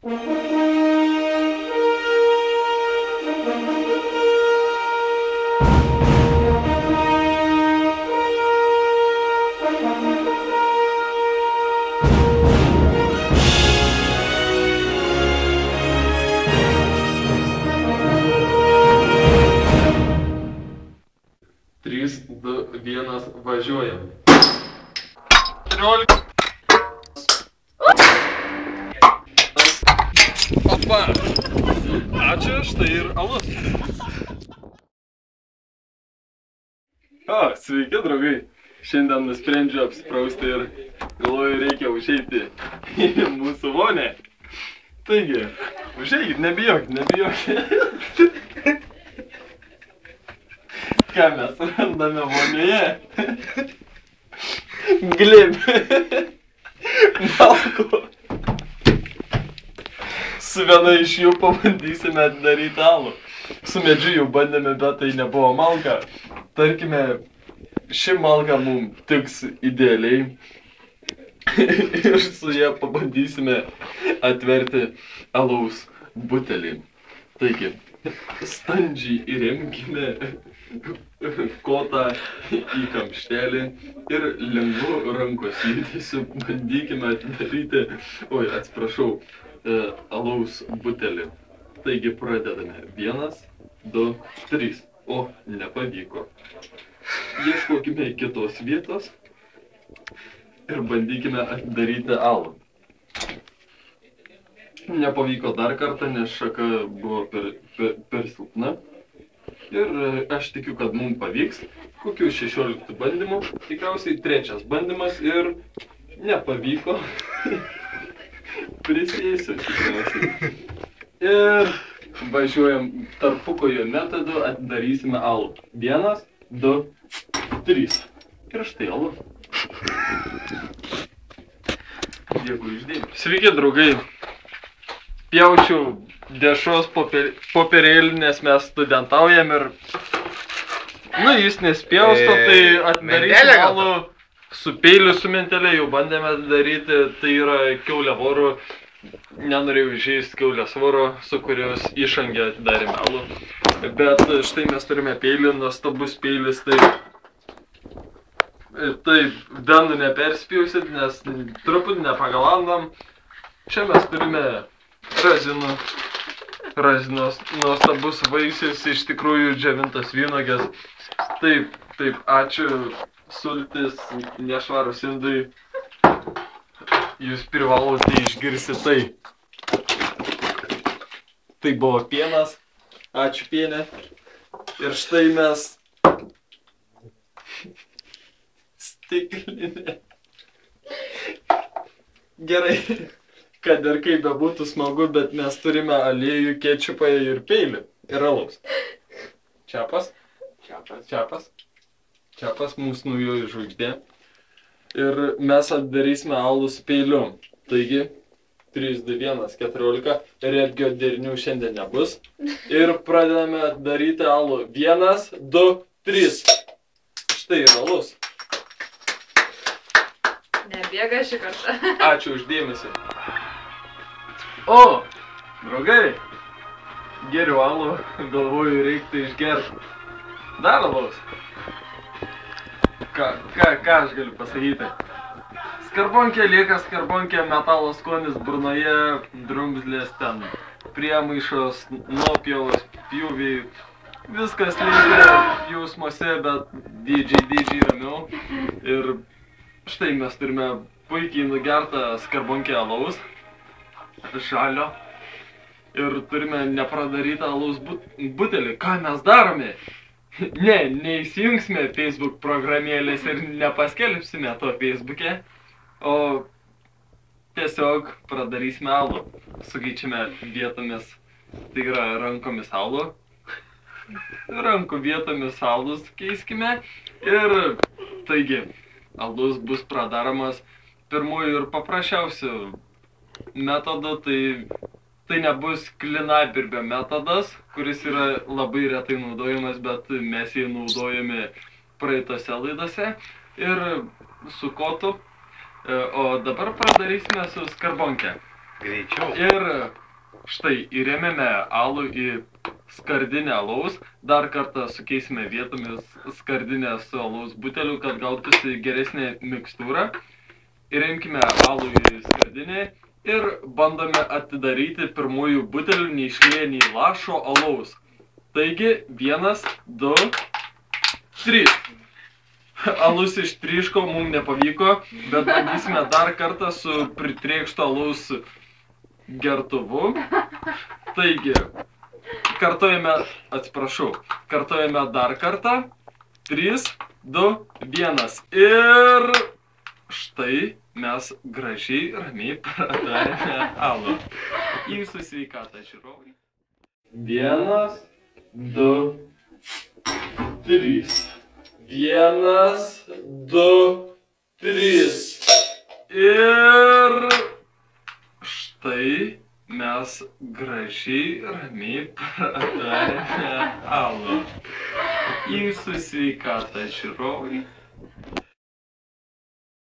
Trys, du, vienas, važiuojam. 14. Opa. Ačiū, štai ir alus. Sveiki, draugai. Šiandien nusprendžiu apsiprausti ir galvoju, reikia užeiti į mūsų vonę. Taigi, užeikit, nebijokit. Ką mes randame vonioje? Glėbį. Malkų. Su viena iš jų pabandysime atidaryti alų. Su medžiu jau bandėme, bet tai nebuvo malka. Tarkime, ši malka mums tiks idealiai. Ir su ją pabandysime atverti alaus butelį. Taigi, standžiai įremkime kotą į kamštelį ir lengvu rankos judesiu bandykime atidaryti, alaus butelį. Taigi pradedame. 1, 2, 3. O, nepavyko. Ieškokime kitos vietos ir bandykime atidaryti alų. Nepavyko dar kartą, nes šaka buvo per silpna. Ir aš tikiu, kad mums pavyks. Kokių 16 bandymų. Tikriausiai 3 bandymas ir nepavyko. Prisėsiu tikriausiai. Ir važiuojam tarpukojo metodu, atidarysime alų. 1, 2, 3. Ir štai alų. Dėkui išdėmesį. Sveiki, draugai. Pjaučiau dešros popierėlį, nes mes studentaujam ir... jis nespjausto, tai atidarysime alų su peiliu, su mentelė, jau bandėme daryti, tai yra kiaulė vorų. Nenorėjau įžeisti kiaulės voro, su kurios išangė atidarėme alų. Bet štai mes turime peilį, nuostabus peilis, taip, bendų neperspjausit, nes truputį nepagalandam. Čia mes turime razinos, nuostabus vaisius, iš tikrųjų džiovintas vynuogės. Taip, ačiū, sultis, nešvarus indai. Jūs privalote išgirsti tai. Tai buvo pienas. Ačiū, pienė. Ir štai mes... Stiklinė. Gerai. Kad ir kaip bebūtų smagu, bet mes turime aliejų, kečupą ir peilį. Ir alaus. Čiapas. Čiapas mums naujoji žvaigždė. Ir mes atidarysime alų su peiliu. Taigi, 3, 2, 1, 14. Redgio derinių šiandien nebus. Ir pradedame daryti alų. 1, 2, 3. Štai ir alus. Nebėga šį kartą. Ačiū už dėmesį. O, draugai, geriu alų, galvoju, reiktų išgerti. Dar alaus. Ką aš galiu pasakyti? Skarbonkė lieka skarbonkė, metalo skonis burnoje, drumzlės ten, priemaišos, nuopjovos, pjūviai. Viskas lieka jausmuose, bet dydžiai ramiau. Ir štai mes turime puikiai nugertą skarbonkę alaus. Žalio. Ir turime nepradarytą alaus butelį. Ką mes darome? Neįsijungsime Facebook programėlės ir nepaskelbsime to Facebook'e, o tiesiog pradarysime alų. Sugaičiame vietomis, tai yra rankomis alų. Rankų vietomis alus keiskime. Ir taigi, alus bus pradaromas pirmųjų ir paprasčiausių metodu, tai nebus klinabirbio metodas, kuris yra labai retai naudojamas, bet mes jį naudojame praeitose laidose ir su kotu. O dabar padarysime su skarbonke. Greičiau. Ir štai įrėmėme alų į skardinę alaus. Dar kartą sukeisime vietomis skardinę su alaus buteliu, kad gautųsi geresnė mikstūra. Įremkime alų į skardinę ir bandome atidaryti pirmųjų butelių neišlieję nei lašo alaus. Taigi, 1, 2, 3. Alus ištryško, mums nepavyko, bet bandysime dar kartą su pritrėkšto alaus gertuvu. Taigi, kartojame dar kartą. 3, 2, 1. Ir štai mes gražiai, ramiai pradarėme alų. Jūsų sveikatą, žiūrovai. 1, 2, 3. 1, 2, 3. Ir štai mes gražiai, ramiai pradarėme alų. Jūsų sveikatą, žiūrovai.